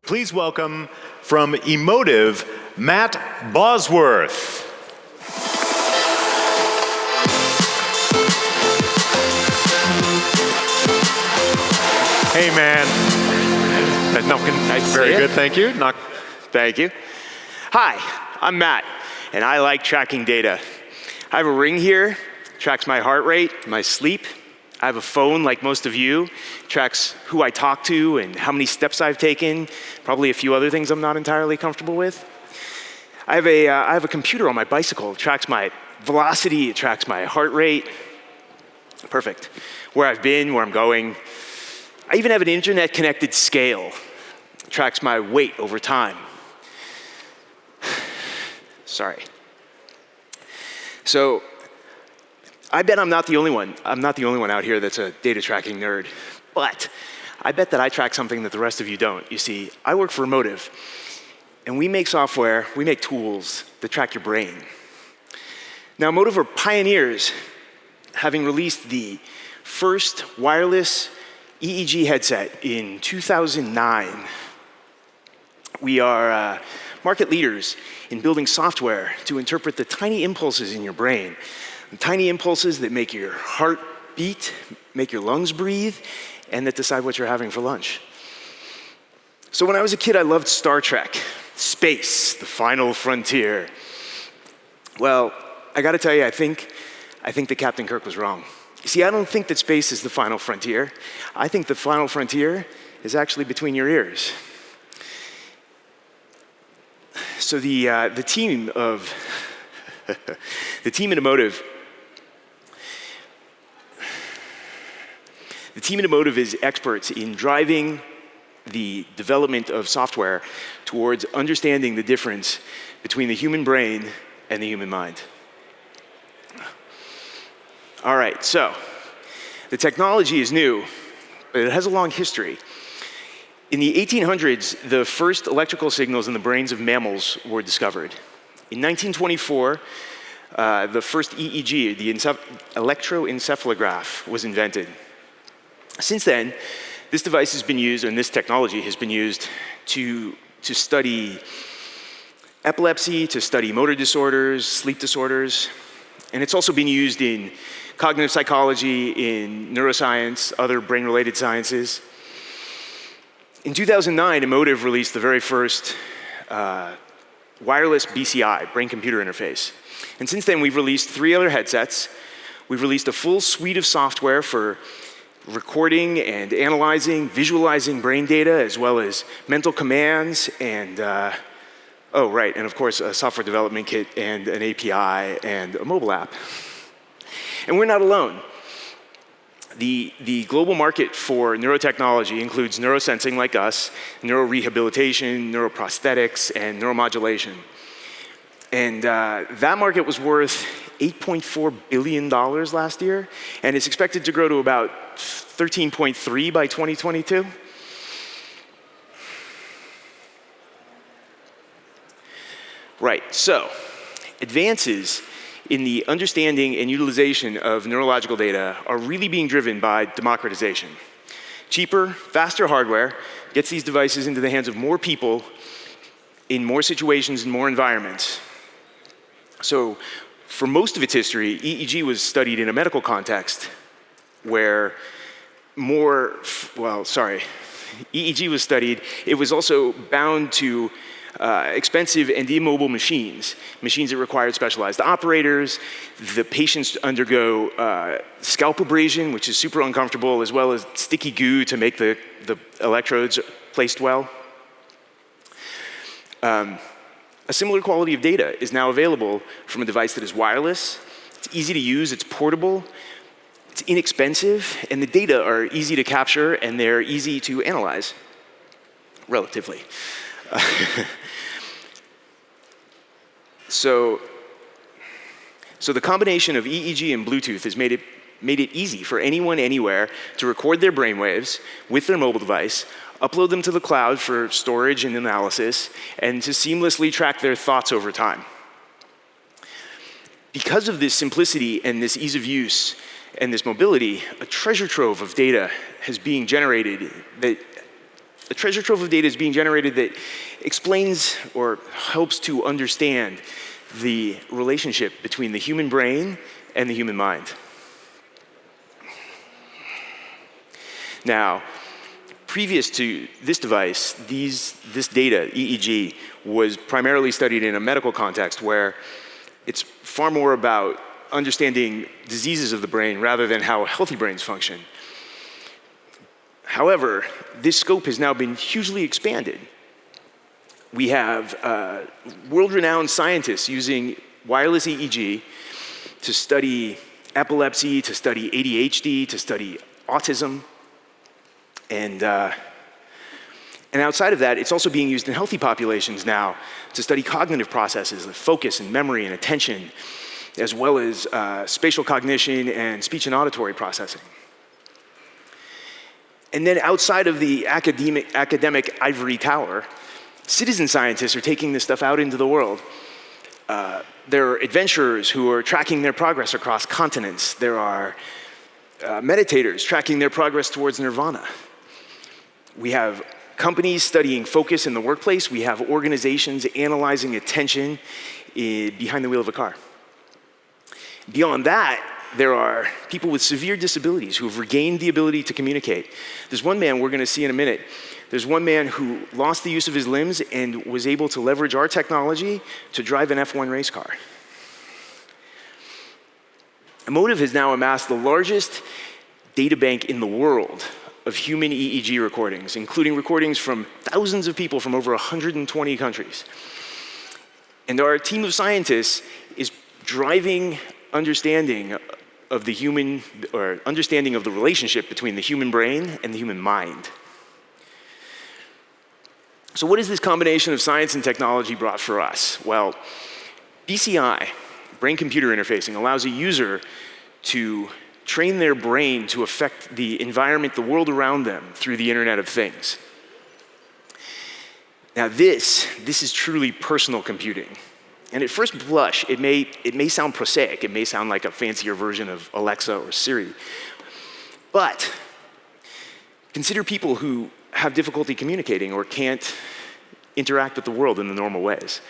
Please welcome from Emotive, Matt Bosworth. Hey, man. Very good, thank you. Thank you. Hi, I'm Matt, and I like tracking data. I have a ring here, tracks my heart rate, my sleep. I have a phone, like most of you, tracks who I talk to and how many steps I've taken, probably a few other things I'm not entirely comfortable with. I have a computer on my bicycle. It tracks my velocity, it tracks my heart rate. Perfect. Where I've been, where I'm going. I even have an internet-connected scale. It tracks my weight over time. Sorry. So, I bet I'm not the only one. I'm not the only one out here that's a data tracking nerd. But I bet that I track something that the rest of you don't. You see, I work for Emotive, and we make software, we make tools that track your brain. Now, Emotive are pioneers, having released the first wireless EEG headset in 2009. We are market leaders in building software to interpret the tiny impulses in your brain. The tiny impulses that make your heart beat, make your lungs breathe, and that decide what you're having for lunch. So when I was a kid, I loved Star Trek, space, the final frontier. Well, I gotta tell you, I think that Captain Kirk was wrong. You see, I don't think that space is the final frontier. I think the final frontier is actually between your ears. So the team at Emotive, the team at Emotive is experts in driving the development of software towards understanding the difference between the human brain and the human mind. All right, so the technology is new, but it has a long history. In the 1800s, the first electrical signals in the brains of mammals were discovered. In 1924, the first EEG, the electroencephalograph, was invented. Since then, this device has been used, and this technology has been used to study epilepsy, to study motor disorders, sleep disorders, and it's also been used in cognitive psychology, in neuroscience, other brain-related sciences. In 2009, Emotive released the very first wireless BCI, brain-computer interface. And since then, we've released 3 other headsets. We've released a full suite of software for recording and analyzing, visualizing brain data, as well as mental commands, and and of course, a software development kit and an API and a mobile app. And we're not alone. The global market for neurotechnology includes neurosensing like us, neurorehabilitation, neuroprosthetics, and neuromodulation. And that market was worth $8.4 billion last year, and it's expected to grow to about 13.3 by 2022. Right, so advances in the understanding and utilization of neurological data are really being driven by democratization. Cheaper, faster hardware gets these devices into the hands of more people in more situations and more environments. So for most of its history, EEG was studied in a medical context where EEG was studied. It was also bound to expensive and immobile machines that required specialized operators. The patients undergo scalp abrasion, which is super uncomfortable, as well as sticky goo to make the electrodes placed well. A similar quality of data is now available from a device that is wireless. It's easy to use, it's portable, it's inexpensive, and the data are easy to capture and they're easy to analyze, relatively. So the combination of EEG and Bluetooth has made it easy for anyone, anywhere, to record their brainwaves with their mobile device, upload them to the cloud for storage and analysis, and to seamlessly track their thoughts over time. Because of this simplicity and this ease of use and this mobility, a treasure trove of data is being generated that A treasure trove of data is being generated that explains or helps to understand the relationship between the human brain and the human mind. Now, previous to this device, this data, EEG, was primarily studied in a medical context where it's far more about understanding diseases of the brain rather than how healthy brains function. However, this scope has now been hugely expanded. We have world-renowned scientists using wireless EEG to study epilepsy, to study ADHD, to study autism. And outside of that, it's also being used in healthy populations now to study cognitive processes like focus and memory and attention, as well as spatial cognition and speech and auditory processing. And then outside of the academic ivory tower, citizen scientists are taking this stuff out into the world. There are adventurers who are tracking their progress across continents. There are meditators tracking their progress towards nirvana. We have companies studying focus in the workplace. We have organizations analyzing attention behind the wheel of a car. Beyond that, there are people with severe disabilities who have regained the ability to communicate. There's one man we're going to see in a minute. There's one man who lost the use of his limbs and was able to leverage our technology to drive an F1 race car. Emotiv has now amassed the largest data bank in the world of human EEG recordings, including recordings from thousands of people from over 120 countries. And our team of scientists is driving understanding of the human, or understanding of the relationship between the human brain and the human mind. So what has this combination of science and technology brought for us? Well, BCI, brain-computer interfacing, allows a user to train their brain to affect the environment, the world around them, through the Internet of Things. Now this is truly personal computing. And at first blush, it may sound prosaic. It may sound like a fancier version of Alexa or Siri. But consider people who have difficulty communicating or can't interact with the world in the normal ways.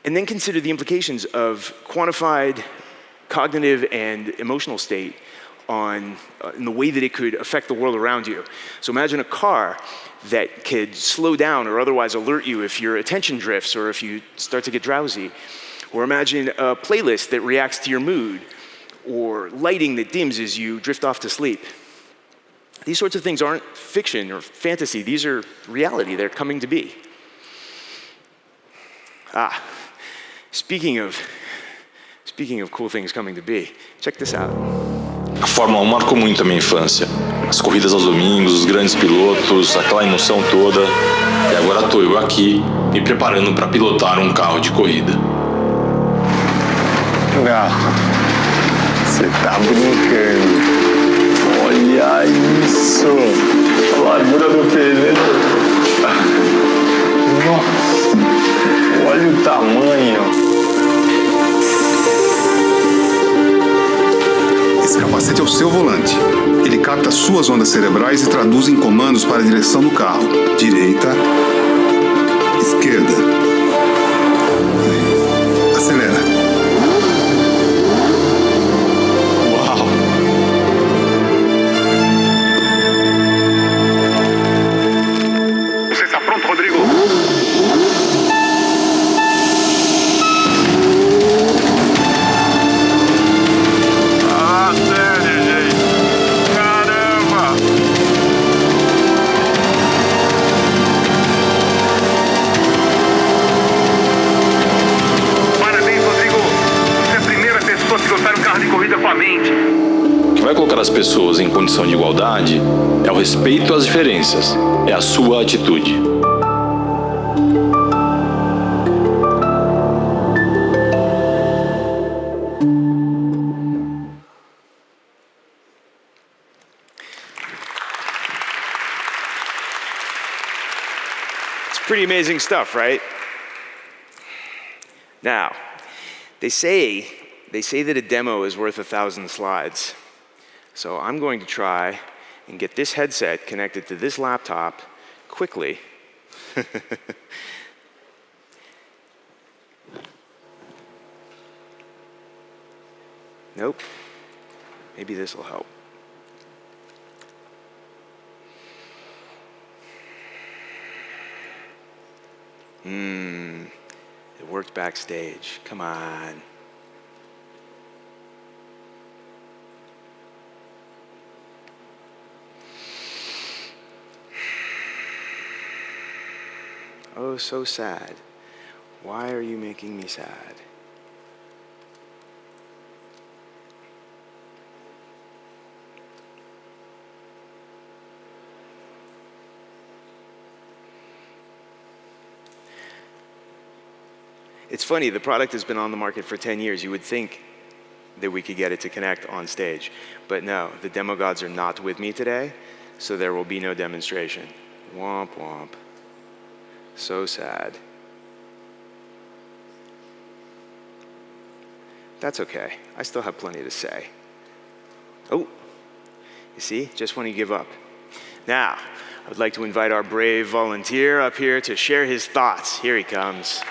And then consider the implications of quantified cognitive and emotional state in the way that it could affect the world around you. So imagine a car that could slow down or otherwise alert you if your attention drifts or if you start to get drowsy. Or imagine a playlist that reacts to your mood, or lighting that dims as you drift off to sleep. These sorts of things aren't fiction or fantasy. These are reality. They're coming to be. Speaking of cool things coming to be, check this out. A Fórmula 1 marcou muito a minha infância. As corridas aos domingos, os grandes pilotos, aquela emoção toda. E agora estou eu aqui, me preparando para pilotar um carro de corrida. Gato, você tá brincando. Olha isso. A largura do pneu. Nossa, olha o tamanho. Esse capacete é o seu volante. Ele capta suas ondas cerebrais e traduz em comandos para a direção do carro. Direita, esquerda. Acelera. Uau! Você está pronto, Rodrigo? O que vai colocar as pessoas em condição de igualdade é o respeito às diferenças, é a sua atitude. It's pretty amazing stuff, right? Now, they say that a demo is worth 1,000 slides. So I'm going to try and get this headset connected to this laptop quickly. Nope. Maybe this will help. It worked backstage. Come on. Oh, so sad. Why are you making me sad? It's funny, the product has been on the market for 10 years. You would think that we could get it to connect on stage. But no, the demo gods are not with me today, so there will be no demonstration. Womp womp. So sad. That's okay. I still have plenty to say. Oh, you see, just when you give up. Now, I would like to invite our brave volunteer up here to share his thoughts. Here he comes.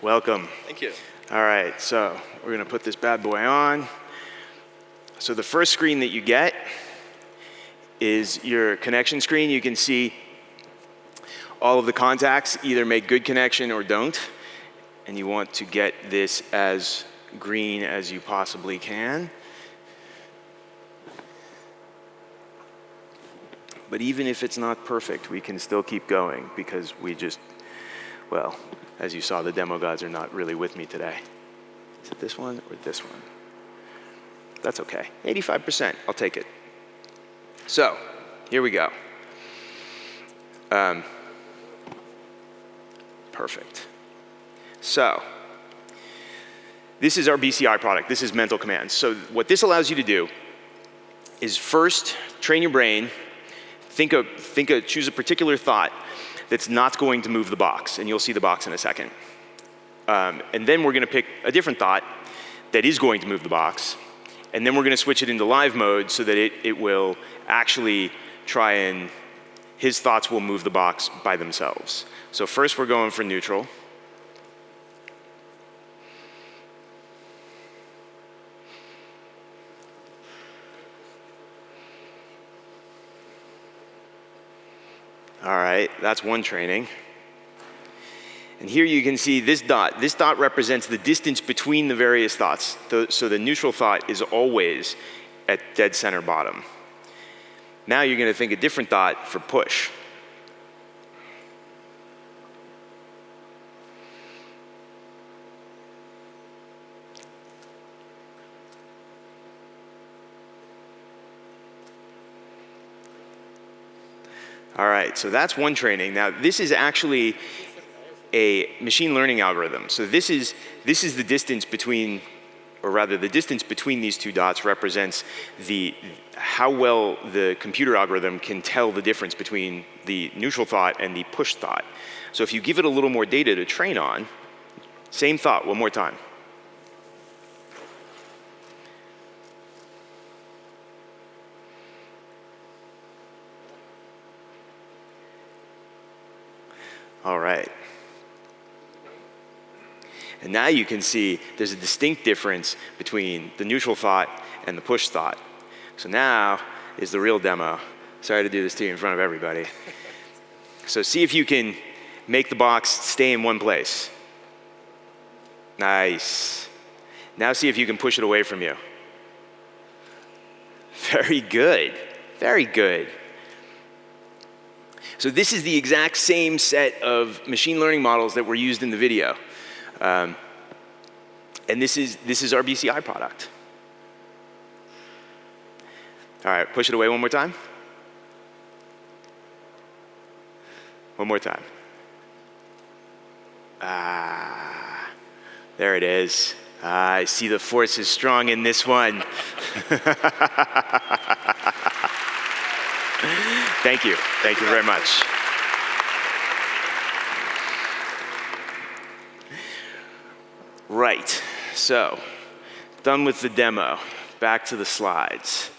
Welcome. Thank you. All right, so we're gonna put this bad boy on. So the first screen that you get is your connection screen. You can see all of the contacts either make good connection or don't. And you want to get this as green as you possibly can. But even if it's not perfect, we can still keep going because we just, well, as you saw, the demo gods are not really with me today. Is it this one or this one? That's okay. 85%, I'll take it. So, here we go. Perfect. So, this is our BCI product. This is mental commands. So what this allows you to do is first train your brain, choose a particular thought that's not going to move the box, and you'll see the box in a second. And then we're gonna pick a different thought that is going to move the box, and then we're gonna switch it into live mode so that it will actually try and, his thoughts will move the box by themselves. So first we're going for neutral. All right, that's one training. And here you can see this dot. This dot represents the distance between the various thoughts. So the neutral thought is always at dead center bottom. Now you're gonna think a different thought for push. All right, so that's one training. Now this is actually a machine learning algorithm. So this is the distance between, or rather the distance between these two dots represents how well the computer algorithm can tell the difference between the neutral thought and the push thought. So if you give it a little more data to train on, same thought one more time. All right. And now you can see there's a distinct difference between the neutral thought and the push thought. So now is the real demo. Sorry to do this to you in front of everybody. So see if you can make the box stay in one place. Nice. Now see if you can push it away from you. Very good. Very good. So this is the exact same set of machine learning models that were used in the video. And this is our BCI product. All right, push it away one more time. One more time. Ah, there it is. I see the force is strong in this one. Thank you. Thank you very much. Right, so done with the demo. Back to the slides.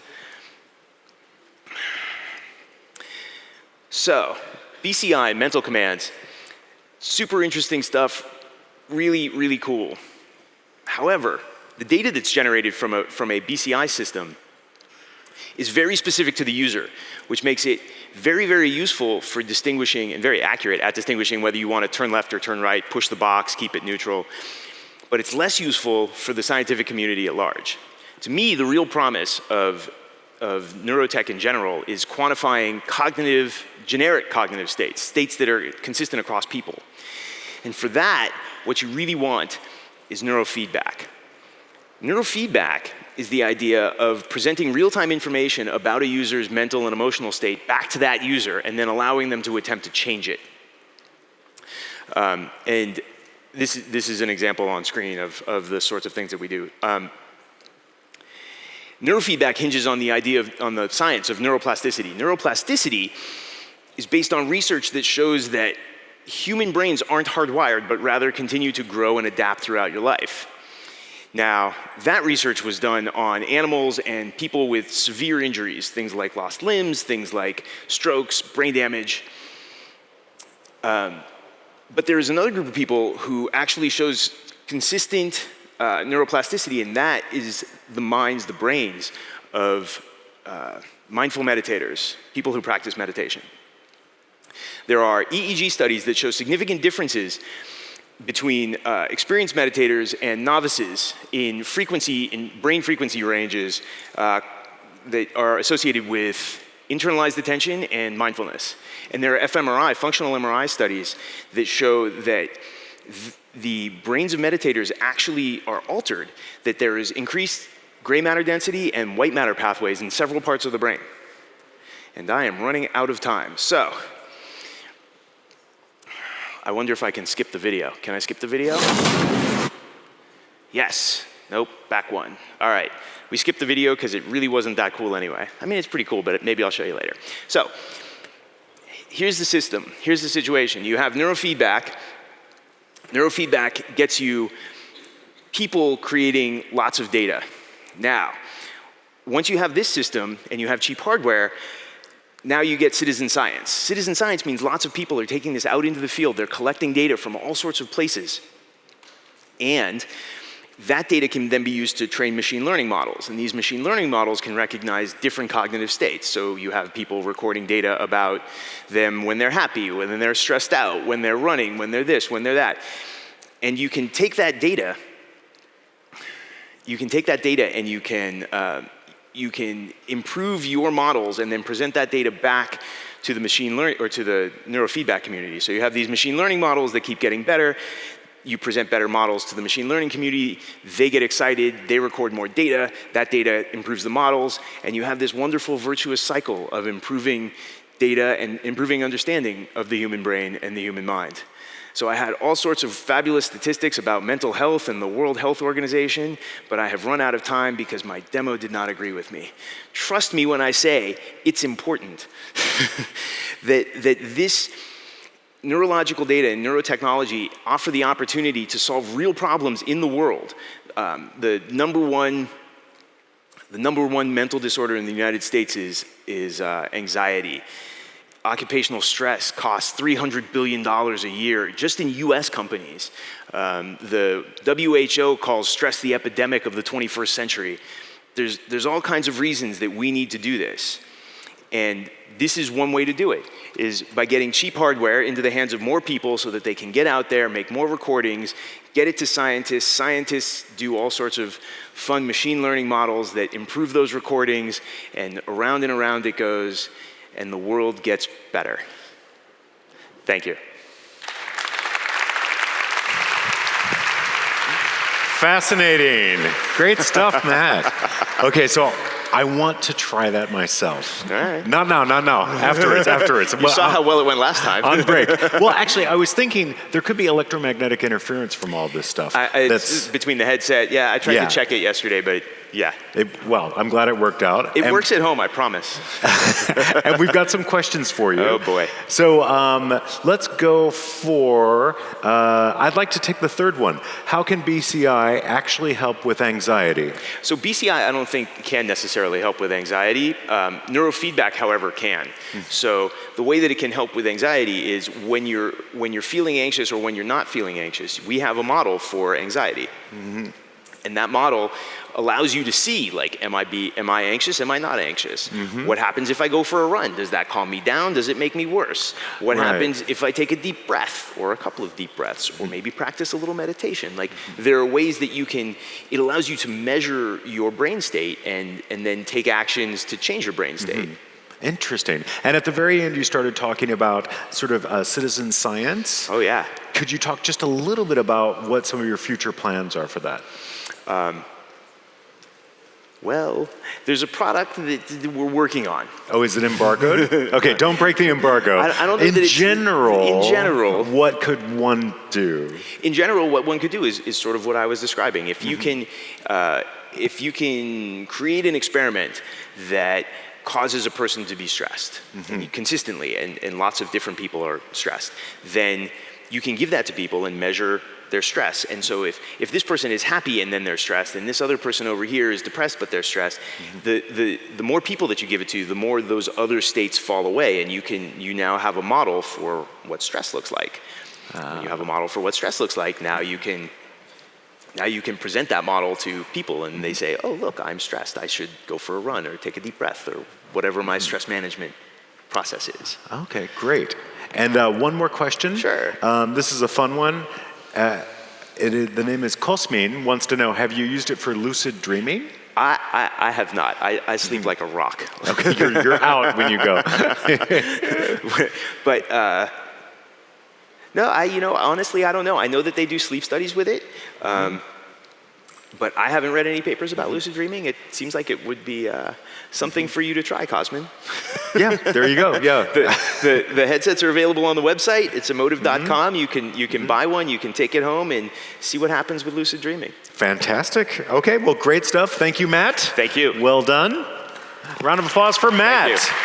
So, BCI, mental commands, super interesting stuff, really, really cool. However, the data that's generated from a BCI system is very specific to the user, which makes it very, very useful for distinguishing and very accurate at distinguishing whether you want to turn left or turn right, push the box, keep it neutral. But it's less useful for the scientific community at large. To me, the real promise of neurotech in general is quantifying generic cognitive states, states that are consistent across people. And for that, what you really want is neurofeedback. Neurofeedback is the idea of presenting real-time information about a user's mental and emotional state back to that user and then allowing them to attempt to change it. And this is an example on screen of the sorts of things that we do. Neurofeedback hinges on on the science of neuroplasticity. Neuroplasticity is based on research that shows that human brains aren't hardwired, but rather continue to grow and adapt throughout your life. Now, that research was done on animals and people with severe injuries, things like lost limbs, things like strokes, brain damage. But there is another group of people who actually shows consistent neuroplasticity, and that is the minds, the brains of mindful meditators, people who practice meditation. There are EEG studies that show significant differences between experienced meditators and novices in brain frequency ranges that are associated with internalized attention and mindfulness. And there are fMRI, functional MRI studies that show that the brains of meditators actually are altered, that there is increased gray matter density and white matter pathways in several parts of the brain. And I am running out of time. So, I wonder if I can skip the video. Can I skip the video? Yes. Nope, back one. All right. We skipped the video because it really wasn't that cool anyway. I mean, it's pretty cool, but maybe I'll show you later. So, here's the system. Here's the situation. You have neurofeedback. Neurofeedback gets you people creating lots of data. Now, once you have this system and you have cheap hardware, now you get citizen science. Citizen science means lots of people are taking this out into the field. They're collecting data from all sorts of places. And that data can then be used to train machine learning models. And these machine learning models can recognize different cognitive states. So you have people recording data about them when they're happy, when they're stressed out, when they're running, when they're this, when they're that. And you can take that data, and you can improve your models and then present that data back to the machine learning or to the neurofeedback community. So you have these machine learning models that keep getting better. You present better models to the machine learning community. They get excited. They record more data. That data improves the models. And you have this wonderful virtuous cycle of improving data and improving understanding of the human brain and the human mind. So I had all sorts of fabulous statistics about mental health and the World Health Organization, but I have run out of time because my demo did not agree with me. Trust me when I say it's important that this neurological data and neurotechnology offer the opportunity to solve real problems in the world. The number one mental disorder in the United States is anxiety. Occupational stress costs $300 billion a year just in US companies. The WHO calls stress the epidemic of the 21st century. There's all kinds of reasons that we need to do this. And this is one way to do it, is by getting cheap hardware into the hands of more people so that they can get out there, make more recordings, get it to scientists. Scientists do all sorts of fun machine learning models that improve those recordings, and around it goes, and the world gets better. Thank you. Fascinating. Great stuff, Matt. Okay, so I want to try that myself. All right. Not now. Afterwards. You saw how well it went last time. On break. Well, actually, I was thinking there could be electromagnetic interference from all this stuff. It's between the headset. Yeah, I tried to check it yesterday, but Yeah. Well, I'm glad it worked out. It works at home, I promise. And we've got some questions for you. Oh, boy. So let's go for, I'd like to take the third one. How can BCI actually help with anxiety? So BCI, I don't think can necessarily help with anxiety. Neurofeedback, however, can. So the way that it can help with anxiety is when you're feeling anxious or when you're not feeling anxious, we have a model for anxiety. And that model allows you to see, like, am I anxious? Am I not anxious? What happens if I go for a run? Does that calm me down? Does it make me worse? What happens if I take a deep breath or a couple of deep breaths or maybe practice a little meditation? Like, there are ways that it allows you to measure your brain state and then take actions to change your brain state. Interesting. And at the very end, you started talking about sort of citizen science. Oh, yeah. Could you talk just a little bit about what some of your future plans are for that? Well, there's a product that we're working on. Oh, is it embargoed? Okay, don't break the embargo. I don't know in that it's... general, In general... what could one do? In general, what one could do is sort of what I was describing. If you can create an experiment that causes a person to be stressed consistently, and lots of different people are stressed, then you can give that to people and measure their stress. And so if this person is happy and then they're stressed, and this other person over here is depressed but they're stressed, the more people that you give it to, the more those other states fall away, and you now have a model for what stress looks like. When you have a model for what stress looks like, now you can present that model to people, and they say, oh, look, I'm stressed. I should go for a run or take a deep breath or whatever my stress management process is. Okay, great. And one more question. Sure. This is a fun one. The name is Kosmin, wants to know, have you used it for lucid dreaming? I have not. I sleep like a rock. Okay, you're out when you go. But no, honestly, I don't know. I know that they do sleep studies with it, but I haven't read any papers about lucid dreaming. It seems like it would be something for you to try, Cosmin. Yeah, there you go. Yeah. The headsets are available on the website. It's emotive.com. You can buy one. You can take it home and see what happens with lucid dreaming. Fantastic. Okay, well, great stuff. Thank you, Matt. Thank you. Well done. Round of applause for Matt. Thank you.